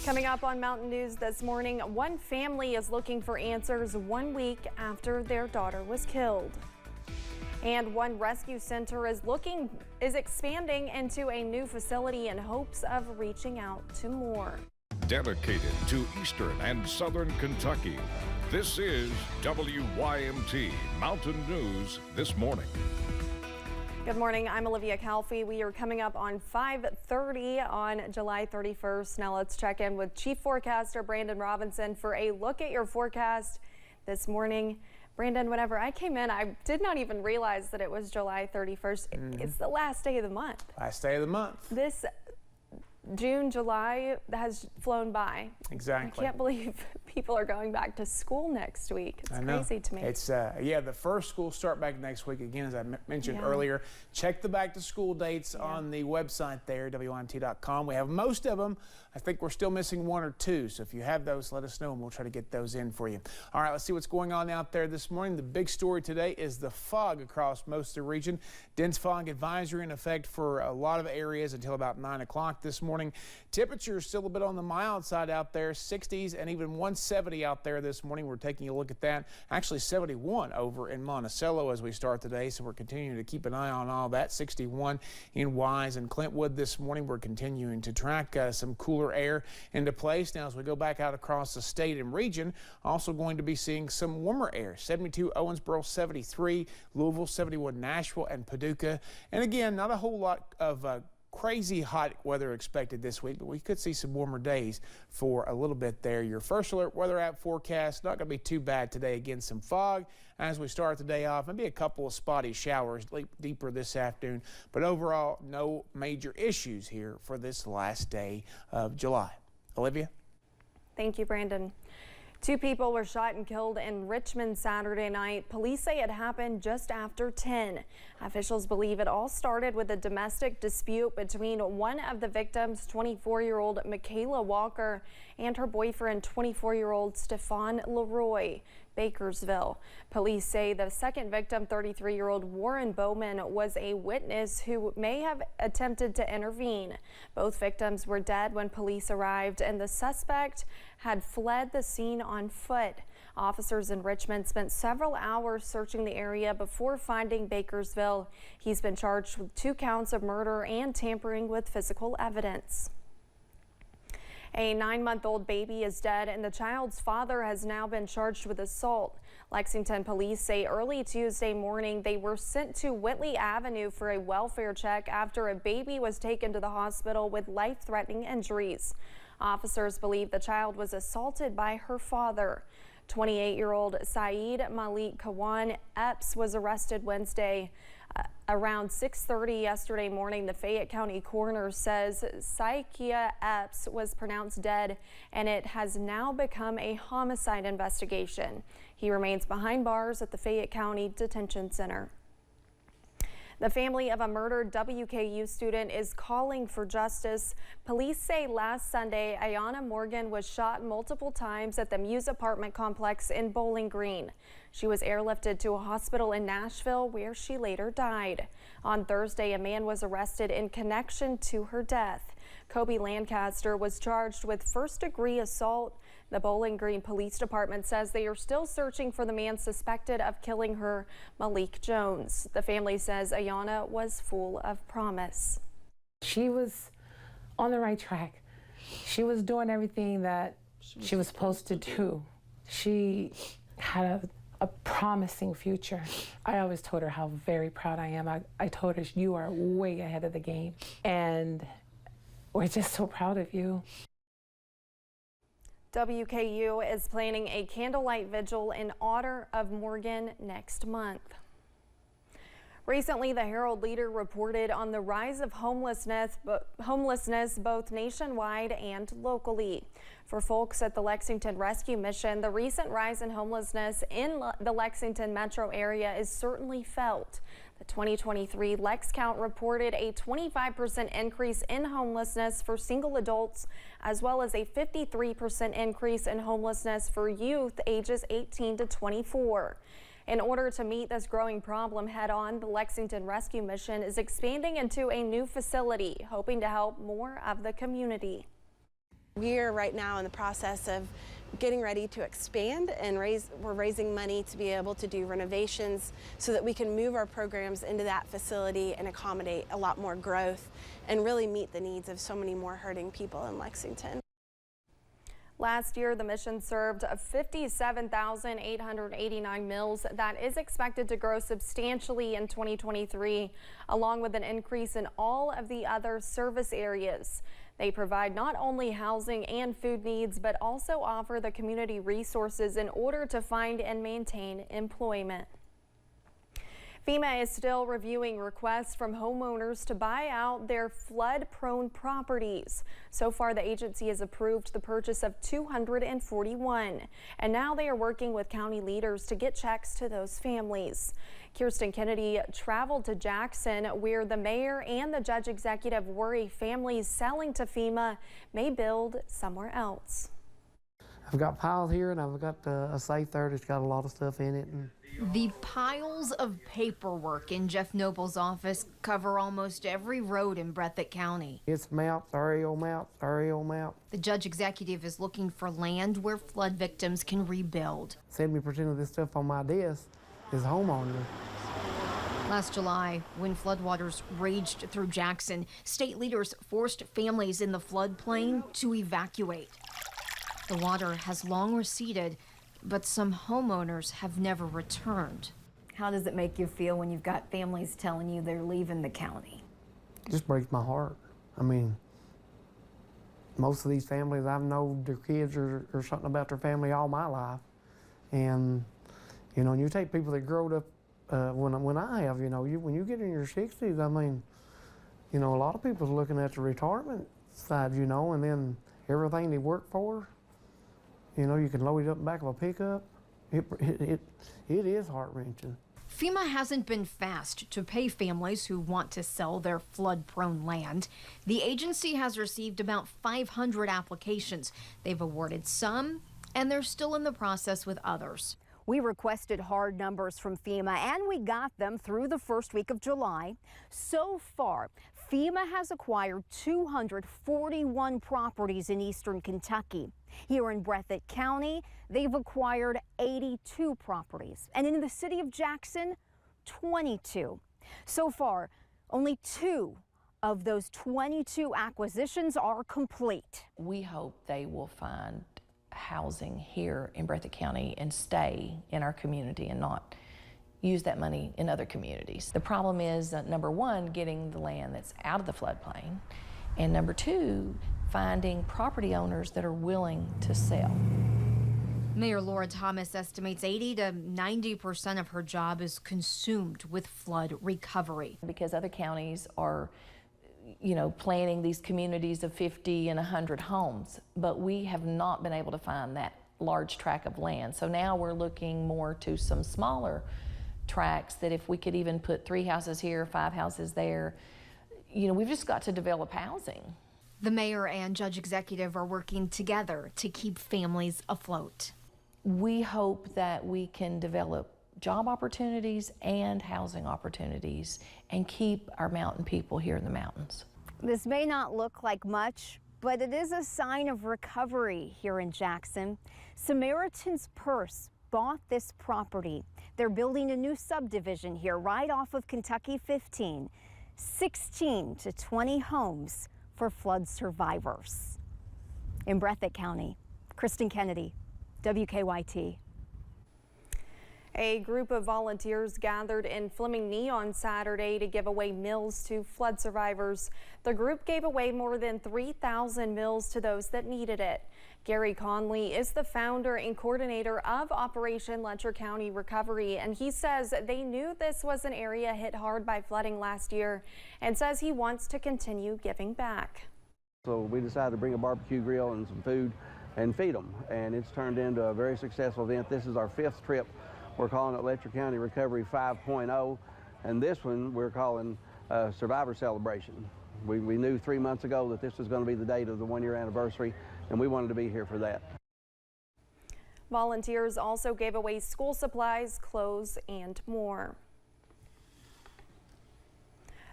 Coming up on Mountain News this morning, one family is looking for answers 1 week after their daughter was killed. And one rescue center is expanding into a new facility in hopes of reaching out to more. Dedicated to Eastern and Southern Kentucky, this is WYMT Mountain News This Morning. Good morning, I'm Olivia Calfee. We are coming up on 5:30 on July 31st. Now let's check in with Chief Forecaster Brandon Robinson for a look at your forecast this morning. Brandon, whenever I came in, I did not even realize that it was July 31st. It's the last day of the month. Last day of the month. This June, July has flown by. Exactly. I can't believe people are going back to school next week. It's crazy to me. It's yeah, the first school start back next week again, as I mentioned earlier. Check the back to school dates on the website there, WYMT.com. We have most of them. I think we're still missing one or two, so if you have those, let us know and we'll try to get those in for you. All right, let's see what's going on out there this morning. The big story today is the fog across most of the region. Dense fog advisory in effect for a lot of areas until about 9 o'clock this morning. Temperatures still a bit on the mild side out there, 60s and even 170 out there this morning. We're taking a look at that. Actually 71 over in Monticello as we start the day, so we're continuing to keep an eye on all that. 61 in Wise and Clintwood this morning. We're continuing to track some cooler air into place. Now as we go back out across the state and region, also going to be seeing some warmer air. 72 Owensboro, 73 Louisville, 71 Nashville and Paducah. And again, not a whole lot of crazy hot weather expected this week, but we could see some warmer days for a little bit there. Your first alert weather app forecast not going to be too bad today. Again, some fog as we start the day off. Maybe a couple of spotty showers deeper this afternoon, but overall no major issues here for this last day of July. Olivia? Thank you, Brandon. 2 people were shot and killed in Richmond Saturday night. Police say it happened just after 10. Officials believe it all started with a domestic dispute between one of the victims, 24-year-old Michaela Walker, and her boyfriend, 24-year-old Stefan Leroy, Bakersville. Police say the second victim, 33-year-old Warren Bowman, was a witness who may have attempted to intervene. Both victims were dead when police arrived, and the suspect had fled the scene on foot. Officers in Richmond spent several hours searching the area before finding Bakersville. He's been charged with 2 counts of murder and tampering with physical evidence. A 9-month-old baby is dead, and the child's father has now been charged with assault. Lexington police say early Tuesday morning they were sent to Whitley Avenue for a welfare check after a baby was taken to the hospital with life-threatening injuries. Officers believe the child was assaulted by her father. 28-year-old Saeed Malik Kawan Epps was arrested Wednesday. Around 6:30 yesterday morning, the Fayette County coroner says Saikia Epps was pronounced dead, and it has now become a homicide investigation. He remains behind bars at the Fayette County Detention Center. The family of a murdered WKU student is calling for justice. Police say last Sunday, Ayanna Morgan was shot multiple times at the Muse apartment complex in Bowling Green. She was airlifted to a hospital in Nashville where she later died. On Thursday, a man was arrested in connection to her death. Kobe Lancaster was charged with first-degree assault. The Bowling Green Police Department says they are still searching for the man suspected of killing her, Malik Jones. The family says Ayanna was full of promise. She was on the right track. She was doing everything that she was supposed to do. She had a promising future. I always told her how very proud I am. I told her, you are way ahead of the game, and we're just so proud of you. WKU is planning a candlelight vigil in honor of Morgan next month. Recently, the Herald Leader reported on the rise of homelessness both nationwide and locally. For folks at the Lexington Rescue Mission, the recent rise in homelessness in the Lexington metro area is certainly felt. The 2023 Lex Count reported a 25% increase in homelessness for single adults, as well as a 53% increase in homelessness for youth ages 18 to 24. In order to meet this growing problem head-on, the Lexington Rescue Mission is expanding into a new facility, hoping to help more of the community. We are right now in the process of getting ready to expand, and we're raising money to be able to do renovations so that we can move our programs into that facility and accommodate a lot more growth and really meet the needs of so many more hurting people in Lexington. Last year, the mission served 57,889 meals. That is expected to grow substantially in 2023, along with an increase in all of the other service areas. They provide not only housing and food needs, but also offer the community resources in order to find and maintain employment. FEMA is still reviewing requests from homeowners to buy out their flood-prone properties. So far, the agency has approved the purchase of 241, and now they are working with county leaders to get checks to those families. Kirsten Kennedy traveled to Jackson, where the mayor and the judge executive worry families selling to FEMA may build somewhere else. I've got piles here, and I've got a safe there that's got a lot of stuff in it. The piles of paperwork in Jeff Noble's office cover almost every road in Breathitt County. It's maps, aerial maps, aerial maps. The judge executive is looking for land where flood victims can rebuild. 70% of this stuff on my desk is homeowners. Last July, when floodwaters raged through Jackson, state leaders forced families in the floodplain to evacuate. The water has long receded, but some homeowners have never returned. How does it make you feel when you've got families telling you they're leaving the county? It just breaks my heart. I mean, most of these families, I've known their kids or something about their family all my life. And, you know, you take people that growed up when I have, you know, when you get in your 60s, I mean, you know, a lot of people's looking at the retirement side, you know, and then everything they work for, you know, you can load it up in the back of a pickup. It is heart-wrenching. FEMA hasn't been fast to pay families who want to sell their flood-prone land. The agency has received about 500 applications. They've awarded some, and they're still in the process with others. We requested hard numbers from FEMA, and we got them through the first week of July. So far, FEMA has acquired 241 properties in eastern Kentucky. Here in Breathitt County, they've acquired 82 properties, and in the city of Jackson, 22. So far, only 2 of those 22 acquisitions are complete. We hope they will find housing here in Breathitt County and stay in our community and not use that money in other communities. The problem is, number one, getting the land that's out of the floodplain, and number two, finding property owners that are willing to sell. Mayor Laura Thomas estimates 80 to 90% of her job is consumed with flood recovery. Because other counties are, you know, planning these communities of 50 and 100 homes, but we have not been able to find that large tract of land. So now we're looking more to some smaller tracts that if we could even put 3 houses here, 5 houses there, you know, we've just got to develop housing. The mayor and judge executive are working together to keep families afloat. We hope that we can develop job opportunities and housing opportunities and keep our mountain people here in the mountains. This may not look like much, but it is a sign of recovery here in Jackson. Samaritan's Purse bought this property. They're building a new subdivision here right off of Kentucky 15. 16 to 20 homes for flood survivors. In Breathitt County, Kristen Kennedy, WKYT. A group of volunteers gathered in Fleming on Saturday to give away meals to flood survivors. The group gave away more than 3,000 meals to those that needed it. Gary Conley is the founder and coordinator of Operation Letcher County Recovery, and he says they knew this was an area hit hard by flooding last year and says he wants to continue giving back. So we decided to bring a barbecue grill and some food and feed them, and it's turned into a very successful event. This is our 5th trip. We're calling it Letcher County Recovery 5.0, and this one we're calling Survivor Celebration. We knew 3 months ago that this was going to be the date of the 1-year anniversary, and we wanted to be here for that. Volunteers also gave away school supplies, clothes, and more.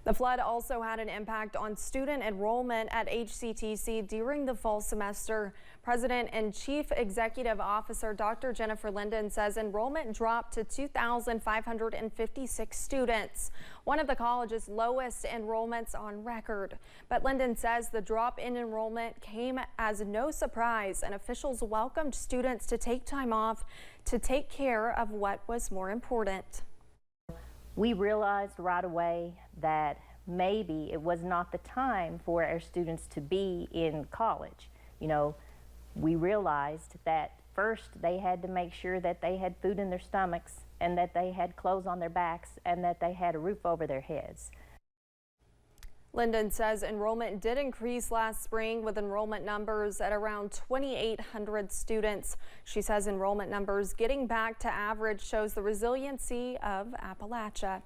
The flood also had an impact on student enrollment at HCTC during the fall semester. President and Chief Executive Officer Dr. Jennifer Linden says enrollment dropped to 2,556 students, one of the college's lowest enrollments on record. But Linden says the drop in enrollment came as no surprise, and officials welcomed students to take time off to take care of what was more important. We realized right away that maybe it was not the time for our students to be in college. You know, we realized that first they had to make sure that they had food in their stomachs and that they had clothes on their backs and that they had a roof over their heads. Linden says enrollment did increase last spring, with enrollment numbers at around 2,800 students. She says enrollment numbers getting back to average shows the resiliency of Appalachia.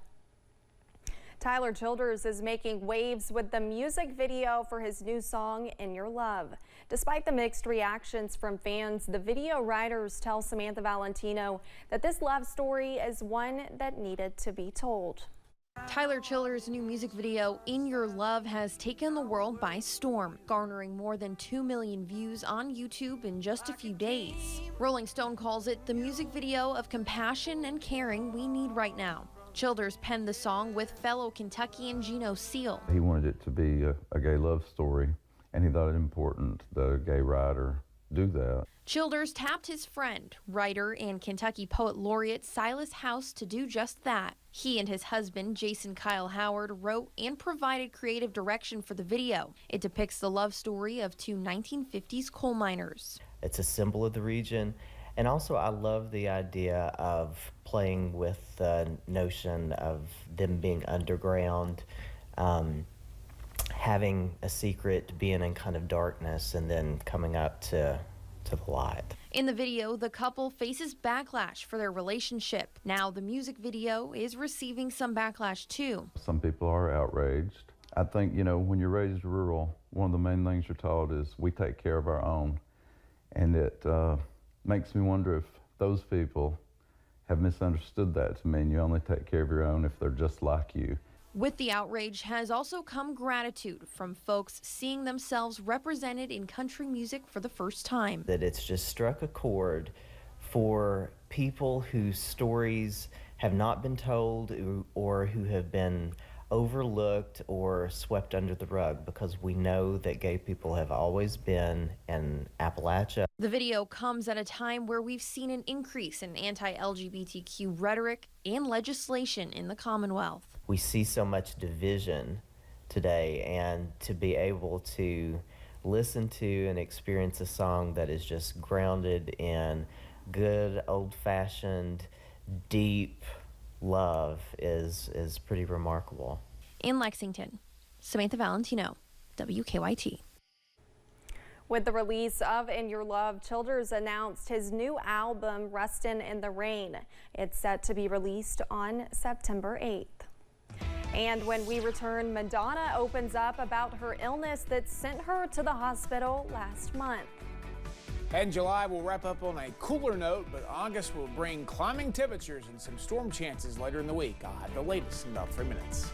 Tyler Childers is making waves with the music video for his new song, In Your Love. Despite the mixed reactions from fans, the video writers tell Samantha Valentino that this love story is one that needed to be told. Tyler Childers' new music video, In Your Love, has taken the world by storm, garnering more than 2 million views on YouTube in just a few days. Rolling Stone calls it the music video of compassion and caring we need right now. Childers penned the song with fellow Kentuckian Geno Seal. He wanted it to be a gay love story, and he thought it important the gay writer do that. Childers tapped his friend, writer and Kentucky Poet Laureate Silas House to do just that. He and his husband, Jason Kyle Howard, wrote and provided creative direction for the video. It depicts the love story of two 1950s coal miners. It's a symbol of the region, and also I love the idea of playing with the notion of them being underground, having a secret, being in kind of darkness, and then coming up to the light. In the video, the couple faces backlash for their relationship. Now the music video is receiving some backlash too. Some people are outraged. I think, you know, when you're raised rural, one of the main things you're taught is we take care of our own. And it makes me wonder if those people have misunderstood that to mean you only take care of your own if they're just like you. With the outrage has also come gratitude from folks seeing themselves represented in country music for the first time. That it's just struck a chord for people whose stories have not been told or who have been overlooked or swept under the rug, because we know that gay people have always been in Appalachia. The video comes at a time where we've seen an increase in anti-LGBTQ rhetoric and legislation in the Commonwealth. We see so much division today, and to be able to listen to and experience a song that is just grounded in good old-fashioned deep love is pretty remarkable. In Lexington, Samantha Valentino, WKYT. With the release of In Your Love, Childers announced his new album, Restin' in the Rain. It's set to be released on September 8th. And when we return, Madonna opens up about her illness that sent her to the hospital last month. And July will wrap up on a cooler note, but August will bring climbing temperatures and some storm chances later in the week. I'll have the latest in about 3 minutes.